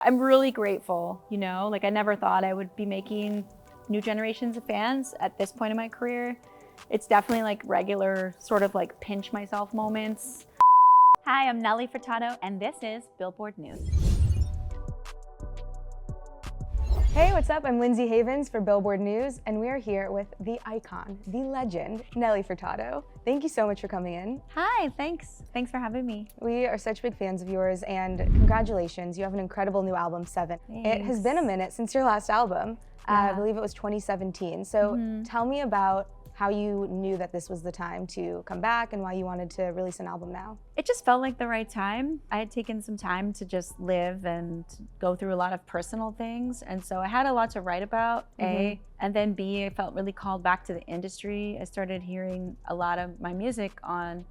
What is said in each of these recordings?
I'm really grateful, you know, like I never thought I would be making new generations of fans at this point in my career. It's definitely like regular sort of like pinch myself moments. Hi, I'm Nelly Furtado and this is Billboard News. Hey, what's up? I'm Lindsay Havens for Billboard News, and we are here with the icon, the legend, Nelly Furtado. Thank you so much for coming in. Hi, thanks. Thanks for having me. We are such big fans of yours, and congratulations. You have an incredible new album, 7. Thanks. It has been a minute since your last album. Yeah. I believe it was 2017. So tell me about how you knew that this was the time to come back and why you wanted to release an album now. It just felt like the right time. I had taken some time to just live and go through a lot of personal things. And so I had a lot to write about, A, and then B, I felt really called back to the industry. I started hearing a lot of my music on,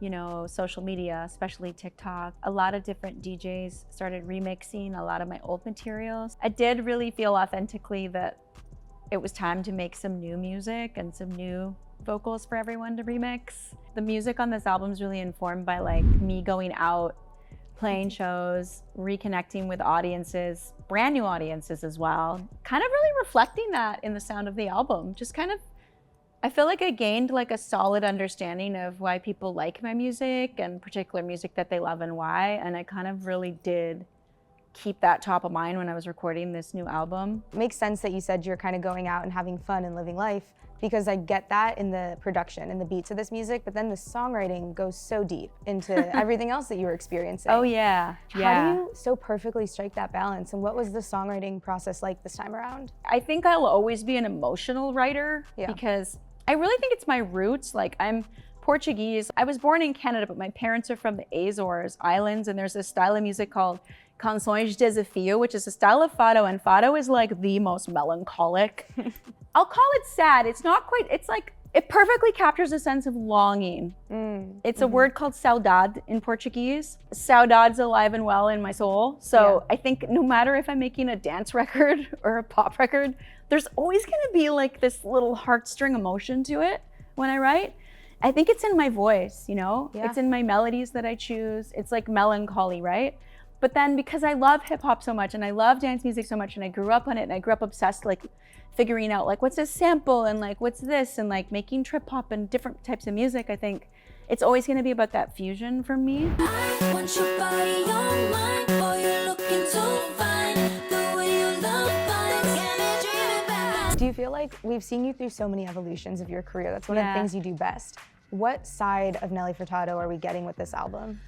you know, social media, especially TikTok. A lot of different DJs started remixing a lot of my old materials. I did really feel authentically that it was time to make some new music and some new vocals for everyone to remix. The music on this album is really informed by like me going out, playing shows, reconnecting with audiences, brand new audiences as well. Kind of really reflecting that in the sound of the album. Just kind of, I feel like I gained like a solid understanding of why people like my music and particular music that they love and why. And I kind of really did keep that top of mind when I was recording this new album. It makes sense that you said you're kind of going out and having fun and living life, because I get that in the production and the beats of this music, but then the songwriting goes so deep into everything else that you were experiencing. Oh yeah, How do you so perfectly strike that balance, and what was the songwriting process like this time around? I think I'll always be an emotional writer because I really think it's my roots. Like I'm Portuguese. I was born in Canada, but my parents are from the Azores Islands, and there's this style of music called canções de desafio, which is a style of fado, and fado is like the most melancholic. I'll call it sad. It's not quite, it's like, it perfectly captures a sense of longing. It's a word called saudade in Portuguese. Saudade's alive and well in my soul. So I think no matter if I'm making a dance record or a pop record, there's always gonna be like this little heartstring emotion to it when I write. I think it's in my voice, you know? It's in my melodies that I choose. It's like melancholy, right? But then because I love hip hop so much and I love dance music so much and I grew up on it and I grew up obsessed like figuring out like what's a sample and like what's this and like making trip hop and different types of music, I think it's always gonna be about that fusion for me. I want your body on mine, boy, you're looking so fine, the way you love mine, can I dream about? Do you feel like we've seen you through so many evolutions of your career? That's one of the things you do best. What side of Nelly Furtado are we getting with this album?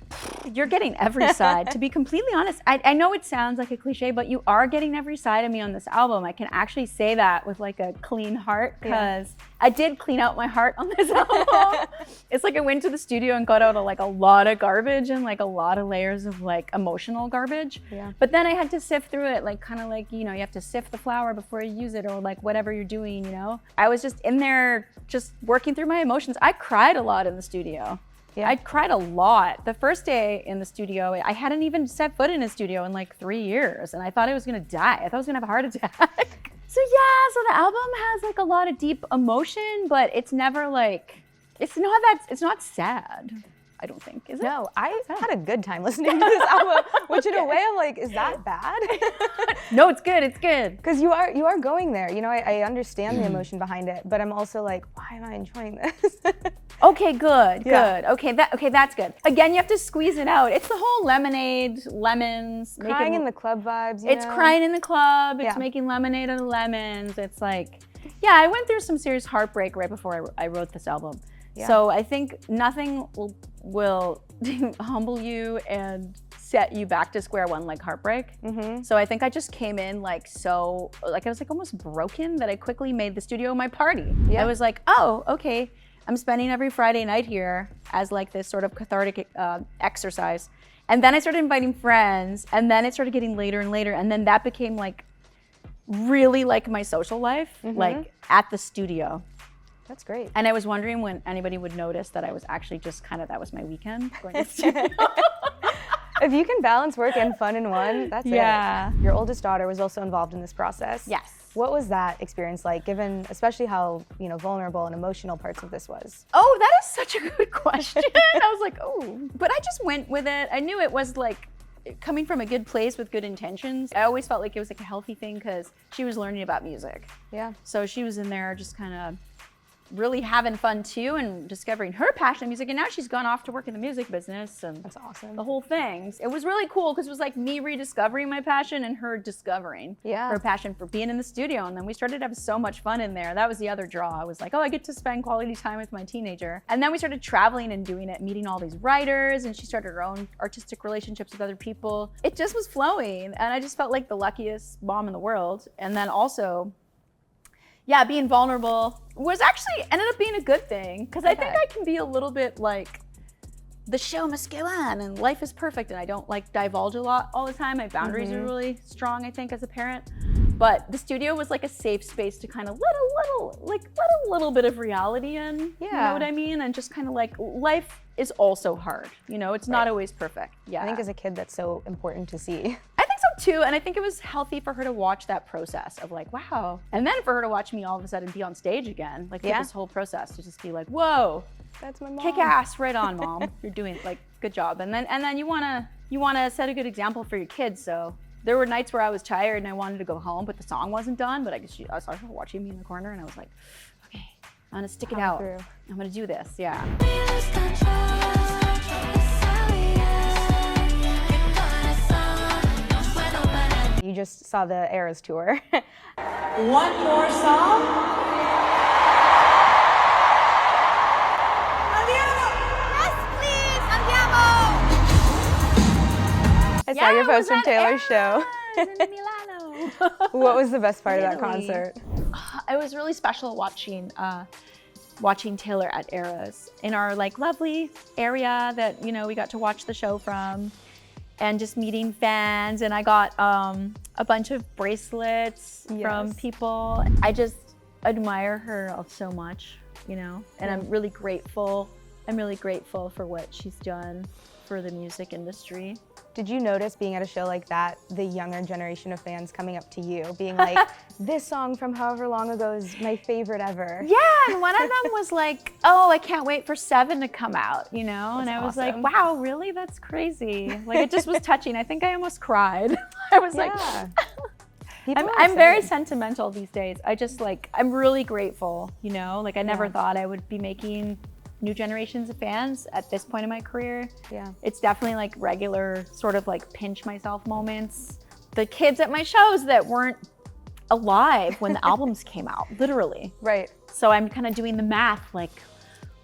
You're getting every side. To be completely honest, I know it sounds like a cliche, but you are getting every side of me on this album. I can actually say that with like a clean heart, because I did clean out my heart on this album. It's like I went to the studio and got out like a lot of garbage and like a lot of layers of like emotional garbage. But then I had to sift through it, like kind of like, you know, you have to sift the flour before you use it, or like whatever you're doing, you know? I was just in there just working through my emotions. I cried a lot in the studio. I cried a lot. The first day in the studio, I hadn't even set foot in a studio in like 3 years, and I thought I was gonna die. I thought I was gonna have a heart attack. So the album has like a lot of deep emotion, but it's never like, it's not sad, I don't think, is it? No, I had a good time listening to this album, which in a way I'm like, is that bad? No, it's good, it's good. Because you are going there. You know, I understand the emotion behind it, but I'm also like, why am I enjoying this? Okay, good. Okay, that's good. Again, you have to squeeze it out. It's the whole lemonade, lemons. Crying in the club vibes, It's crying in the club, it's making lemonade out of lemons. It's like, I went through some serious heartbreak right before I wrote this album. So I think nothing will humble you and set you back to square one like heartbreak. So I think I just came in like so, like I was like almost broken, that I quickly made the studio my party. I was like, oh, okay, I'm spending every Friday night here as like this sort of cathartic exercise. And then I started inviting friends, and then it started getting later and later, and then that became like really like my social life, like at the studio. That's great. And I was wondering when anybody would notice that I was actually just kind of, that was my weekend, going to the studio. If you can balance work and fun in one, that's it. Your oldest daughter was also involved in this process. Yes. What was that experience like, given especially how, you know, vulnerable and emotional parts of this was? Oh, that is such a good question. I was like, oh, but I just went with it. I knew it was like coming from a good place with good intentions. I always felt like it was like a healthy thing because she was learning about music. Yeah. So she was in there just kind of really having fun too and discovering her passion in music, and now she's gone off to work in the music business and That's awesome. the whole thing. It was really cool because it was like me rediscovering my passion and her discovering her passion for being in the studio, and then we started having so much fun in there. That was the other draw. I was like, oh, I get to spend quality time with my teenager. And then we started traveling and doing it, meeting all these writers, and she started her own artistic relationships with other people. It just was flowing, and I just felt like the luckiest mom in the world. And then also, yeah, being vulnerable was actually ended up being a good thing because I think I can be a little bit like, the show must go on and life is perfect, and I don't like divulge a lot all the time. My boundaries are really strong, I think, as a parent. But the studio was like a safe space to kind of let a little bit of reality in. You know what I mean? And just kind of like, life is also hard. You know, it's not always perfect. Yeah. I think as a kid, that's so important to see. I think so too, and I think it was healthy for her to watch that process of like, wow. And then for her to watch me all of a sudden be on stage again, like this whole process to just be like, whoa, that's my mom. Kick ass, right on, mom. You're doing like good job. And then you wanna set a good example for your kids. So there were nights where I was tired and I wanted to go home, but the song wasn't done. But I saw her watching me in the corner, and I was like, okay, I'm gonna stick it out. I'm gonna do this. Yeah. You just saw the Eras tour. One more song. I saw your post from Taylor's show. In Milano. What was the best part of that concert? It was really special watching Taylor at Eras in our like lovely area that, you know, we got to watch the show from, and just meeting fans. And I got a bunch of bracelets from people. I just admire her so much, you know, and I'm really grateful. I'm really grateful for what she's done for the music industry. Did you notice, being at a show like that, the younger generation of fans coming up to you, being like, this song from however long ago is my favorite ever? Yeah, and one of them was like, oh, I can't wait for 7 to come out, you know? And I was like, wow, really? That's crazy. Like, it just was touching. I think I almost cried. I was like, I'm very sentimental these days. I just like, I'm really grateful, you know? Like, I never thought I would be making new generations of fans at this point in my career. Yeah. It's definitely like regular sort of like pinch myself moments. The kids at my shows that weren't alive when the albums came out, literally. Right. So I'm kind of doing the math like,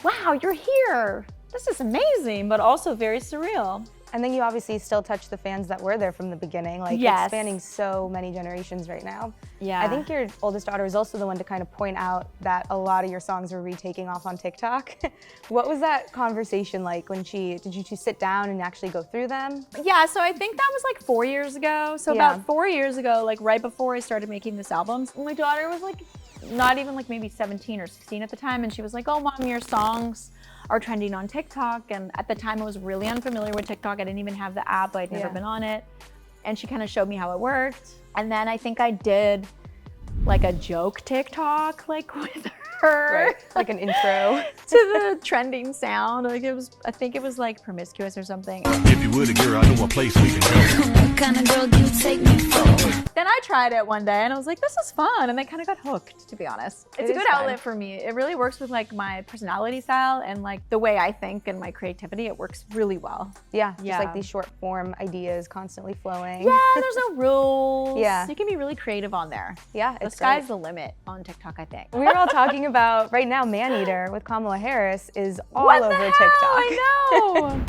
wow, you're here. This is amazing, but also very surreal. And then you obviously still touch the fans that were there from the beginning, like it's spanning so many generations right now. Yeah. I think your oldest daughter was also the one to kind of point out that a lot of your songs were retaking off on TikTok. What was that conversation like when did you two sit down and actually go through them? Yeah, so I think that was like 4 years ago. So about 4 years ago, like right before I started making this album, my daughter was like, not even like maybe 17 or 16 at the time. And she was like, oh, Mom, your songs are trending on TikTok. And at the time I was really unfamiliar with TikTok. I didn't even have the app. I'd never been on it. And she kind of showed me how it worked. And then I think I did like a joke TikTok like with her. Right, like an intro. To the trending sound. Like I think it was like Promiscuous or something. If you would a girl, I know a place we can go. What kind of girl do you take me for? Then I tried it one day and I was like, this is fun. And I kind of got hooked, to be honest. It's a good outlet for me. It really works with like my personality style and like the way I think and my creativity. It works really well. Yeah, just like these short form ideas constantly flowing. Yeah, there's no rules. Yeah. You can be really creative on there. Yeah, the sky's the limit on TikTok, I think. We were all talking about right now, Maneater with Kamala Harris is all what over the hell? TikTok. I know.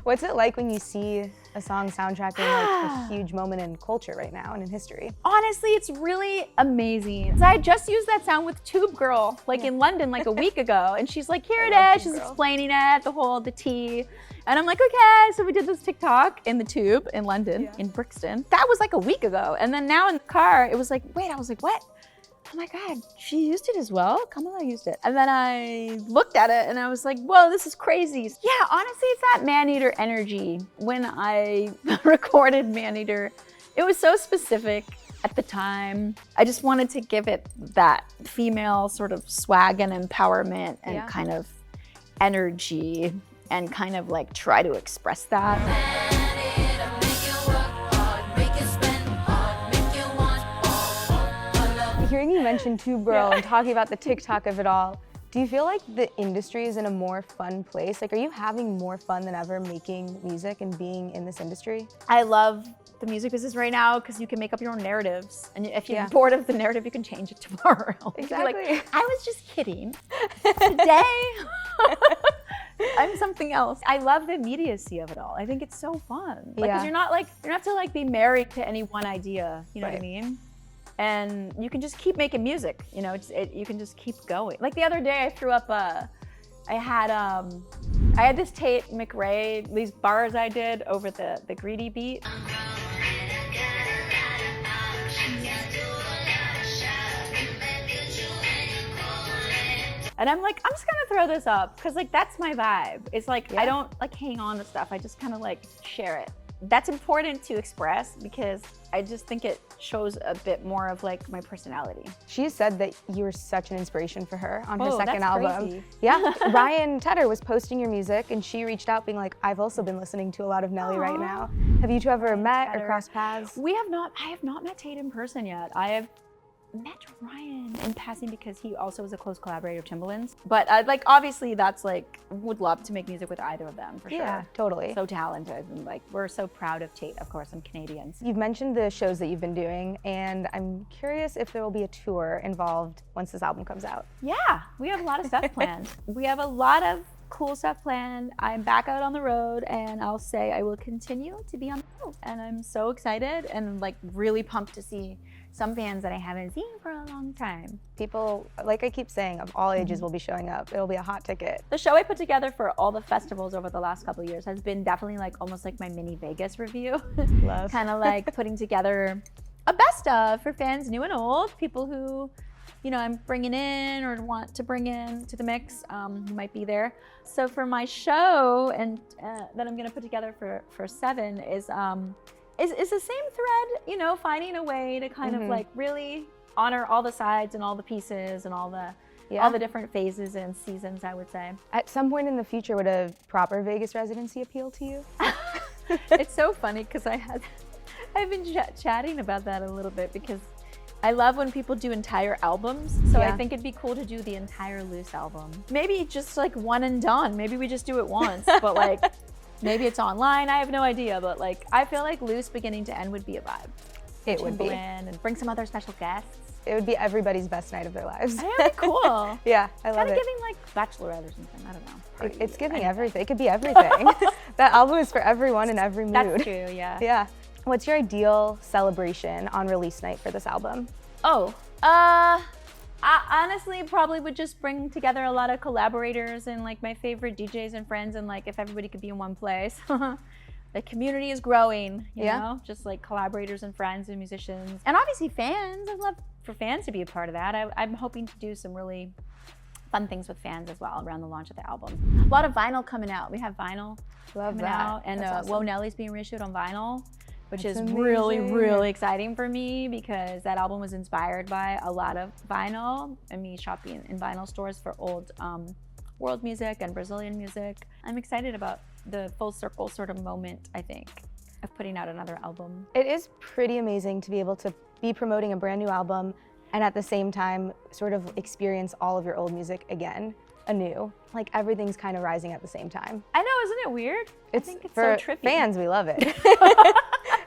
What's it like when you see a song soundtracking like a huge moment in culture right now and in history? Honestly, it's really amazing. So I just used that sound with Tube Girl, like in London, like a week ago. And she's like, here it is. She's explaining it, the tea. And I'm like, okay. So we did this TikTok in the Tube in London, in Brixton. That was like a week ago. And then now in the car, it was like, wait, I was like, what? Oh my God, she used it as well? Kamala used it. And then I looked at it and I was like, whoa, this is crazy. Yeah, honestly, it's that Maneater energy. When I recorded Maneater, it was so specific at the time. I just wanted to give it that female sort of swag and empowerment and kind of energy and kind of like try to express that. Hearing you mention Tube Girl and talking about the TikTok of it all, do you feel like the industry is in a more fun place? Like, are you having more fun than ever making music and being in this industry? I love the music business right now because you can make up your own narratives. And if you're bored of the narrative, you can change it tomorrow. Exactly. Like, I was just kidding. Today, I'm something else. I love the immediacy of it all. I think it's so fun. Like, 'cause you don't have to like be married to any one idea. You know what I mean? And you can just keep making music. You know, you can just keep going. Like the other day, I threw up I had this Tate McRae, these bars I did over the greedy beat. And I'm like, I'm just gonna throw this up because like that's my vibe. It's like I don't like hang on to stuff. I just kind of like share it. That's important to express because I just think it shows a bit more of like my personality. She said that you were such an inspiration for her on her second that's album. crazy. Yeah, Ryan Tedder was posting your music and she reached out being like, I've also been listening to a lot of Nelly right now. Have you two ever met or crossed paths? I have not met Tate in person yet. I have met Ryan in passing because he also was a close collaborator of Timbaland's. But like obviously that's like, would love to make music with either of them for sure. Yeah, totally. So talented and like we're so proud of Tate, of course, I'm Canadians. You've mentioned the shows that you've been doing and I'm curious if there will be a tour involved once this album comes out. Yeah, we have a lot of stuff planned. We have a lot of cool stuff planned. I'm back out on the road and I'll say I will continue to be on the road. And I'm so excited and like really pumped to see some fans that I haven't seen for a long time. People, like I keep saying, of all ages will be showing up. It'll be a hot ticket. The show I put together for all the festivals over the last couple of years has been definitely like almost like my mini Vegas review. Love. Kind of like putting together a best of for fans new and old, people who, you know, I'm bringing in or want to bring in to the mix, who might be there. So for my show and that I'm gonna put together for 7 is the same thread, you know, finding a way to kind of like really honor all the sides and all the pieces and all the different phases and seasons, I would say. At some point in the future, would a proper Vegas residency appeal to you? It's so funny because I've been chatting about that a little bit because I love when people do entire albums. So I think it'd be cool to do the entire Loose album. Maybe just like one and done. Maybe we just do it once, but like maybe it's online. I have no idea, but like I feel like Loose beginning to end would be a vibe. It would be. And bring some other special guests. It would be everybody's best night of their lives. That would be cool. Yeah, I love Kind it. of giving like Bachelorette or something. I don't know. It's giving everything. It could be everything. That album is for everyone in every mood. That's true, yeah. Yeah. What's your ideal celebration on release night for this album? Oh, I honestly probably would just bring together a lot of collaborators and like my favorite DJs and friends and like if everybody could be in one place. The community is growing, you know, just like collaborators and friends and musicians. And obviously fans, I'd love for fans to be a part of that. I'm hoping to do some really fun things with fans as well around the launch of the album. A lot of vinyl coming out. We have vinyl coming out. And awesome. Whoa, Nelly's being reissued on vinyl, which is amazing. really, really exciting for me because that album was inspired by a lot of vinyl and me shopping in vinyl stores for old world music and Brazilian music. I'm excited about the full circle sort of moment, I think, of putting out another album. It is pretty amazing to be able to be promoting a brand new album and at the same time sort of experience all of your old music again, anew. Like everything's kind of rising at the same time. I know, isn't it weird? I think it's for so trippy. fans, we love it.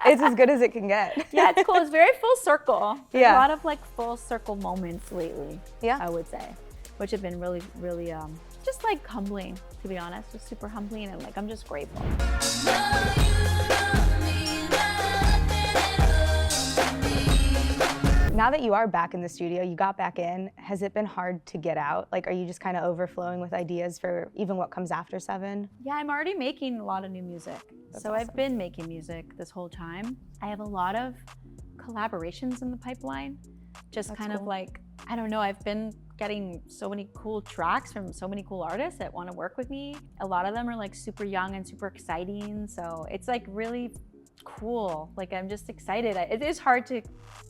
It's as good as it can get. Yeah, it's cool. It's very full circle. There's Yeah. a lot of like full circle moments lately, Yeah. I would say, which have been really, really just like humbling, to be honest. Just super humbling and like I'm just grateful. Now that you are back in the studio, you got back in, has it been hard to get out? Like, are you just kind of overflowing with ideas for even what comes after 7? Yeah, I'm already making a lot of new music. That's so awesome. I've been making music this whole time. I have a lot of collaborations in the pipeline. Just That's kind of cool. like, I don't know, I've been getting so many cool tracks from so many cool artists that want to work with me. A lot of them are like super young and super exciting. So it's like really cool. Like I'm just excited. It is hard to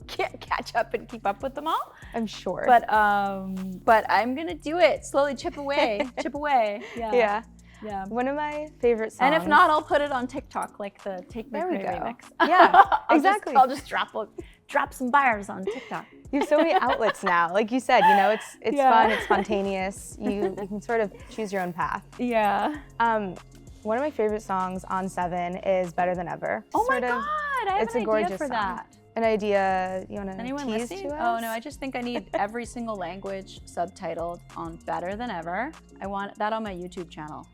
catch up and keep up with them all. I'm sure. But I'm gonna do it. Slowly chip away, chip away. Yeah. Yeah. Yeah. One of my favorite songs. And if not, I'll put it on TikTok, like the Take Me There we Away go. remix. Yeah, exactly. I'll just drop some bars on TikTok. You have so many outlets now. Like you said, you know, it's fun, it's spontaneous. You can sort of choose your own path. Yeah. One of my favorite songs on Seven is Better Than Ever. Oh my Sort of- God, I have it's an a idea gorgeous for song. that. An idea you want to Anyone tease listening? to us? Oh no, I just think I need every single language subtitled on Better Than Ever. I want that on my YouTube channel.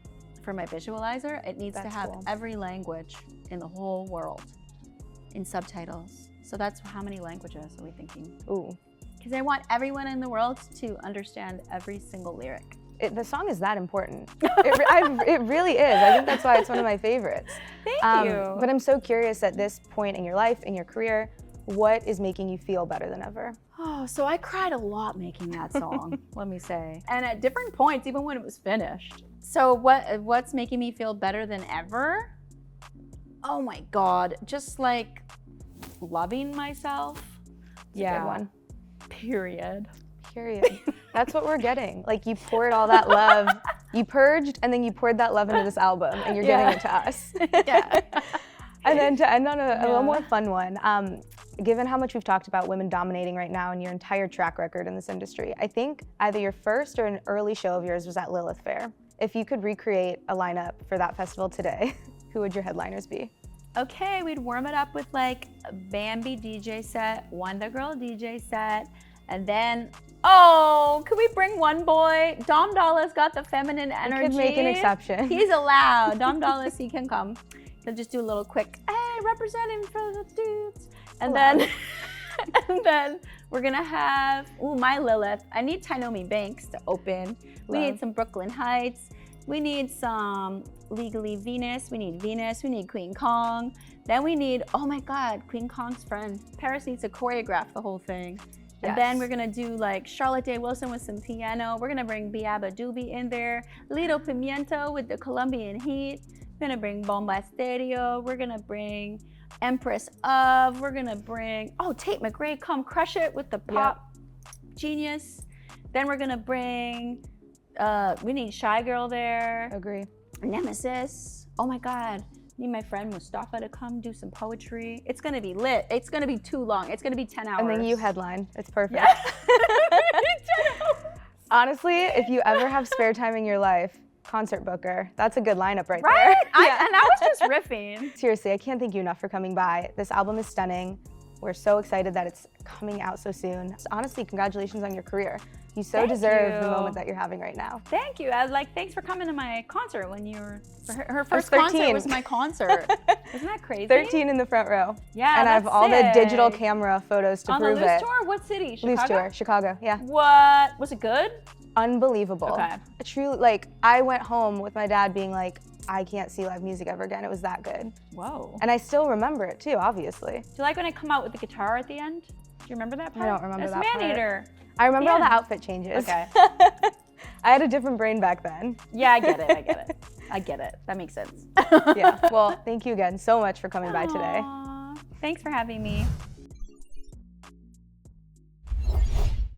For my visualizer, it needs to That's have cool. every language in the whole world in subtitles. So that's how many languages are we thinking? Ooh. Because I want everyone in the world to understand every single lyric. The song is that important. It really is. I think that's why it's one of my favorites. Thank you. But I'm so curious at this point in your life, in your career, what is making you feel better than ever? Oh, so I cried a lot making that song, let me say. And at different points, even when it was finished. So what's making me feel better than ever? Oh my God, just like loving myself. It's a good one. Period. Period. That's what we're getting. Like you poured all that love, you purged, and then you poured that love into this album, and you're giving it to us. Yeah. And then to end on a little more fun one, given how much we've talked about women dominating right now and your entire track record in this industry, I think either your first or an early show of yours was at Lilith Fair. If you could recreate a lineup for that festival today, who would your headliners be? Okay, we'd warm it up with like a Bambi DJ set, Wonder Girl DJ set, and then, oh, could we bring one boy? Dom Dallas got the feminine energy. We could make an exception. He's allowed. Dom Dallas, he can come. He'll just do a little quick, hey, representing for the dudes. And then we're gonna have, ooh, my Lilith. I need Tainomi Banks to open. We need some Brooklyn Heights. We need some Legally Venus. We need Queen Kong. Then we need, oh my God, Queen Kong's friend. Paris needs to choreograph the whole thing. And then we're gonna do like Charlotte Day Wilson with some piano. We're gonna bring Biaba Doobie in there. Lido Pimiento with the Colombian heat. We're gonna bring Bomba Stereo. We're gonna bring Empress of. We're gonna bring, oh, Tate McRae, come crush it with the pop genius. Then we're gonna bring, we need Shy Girl there. Agree. Nemesis. Oh my God. Need my friend Mustafa to come do some poetry. It's gonna be lit. It's gonna be too long. It's gonna be 10 hours. And then you headline. It's perfect. Yeah. Honestly, if you ever have spare time in your life, concert booker. That's a good lineup right Right? there. And I was just riffing. Seriously, I can't thank you enough for coming by. This album is stunning. We're so excited that it's coming out so soon. Honestly, congratulations on your career. You so Thank deserve the you. moment that you're having right now. Thank you. I was like, thanks for coming to my concert when you were, her I was first concert 13. was my concert. Isn't that crazy? 13 in the front row. Yeah, And I have that's all the sick. digital camera photos to On the prove Loose it. Tour? What city? Chicago? Loose tour, Chicago, yeah. What? Was it good? Unbelievable. Okay. Truly, like, I went home with my dad being like, I can't see live music ever again. It was that good. Whoa. And I still remember it too, obviously. Do you like when I come out with the guitar at the end? Do you remember that part? I don't remember That's that part. Maneater. I remember all the Yeah. outfit changes. Okay. I had a different brain back then. Yeah, I get it. I get it. I get it. That makes sense. Yeah. Well, thank you again so much for coming by today. Aw, thanks for having me.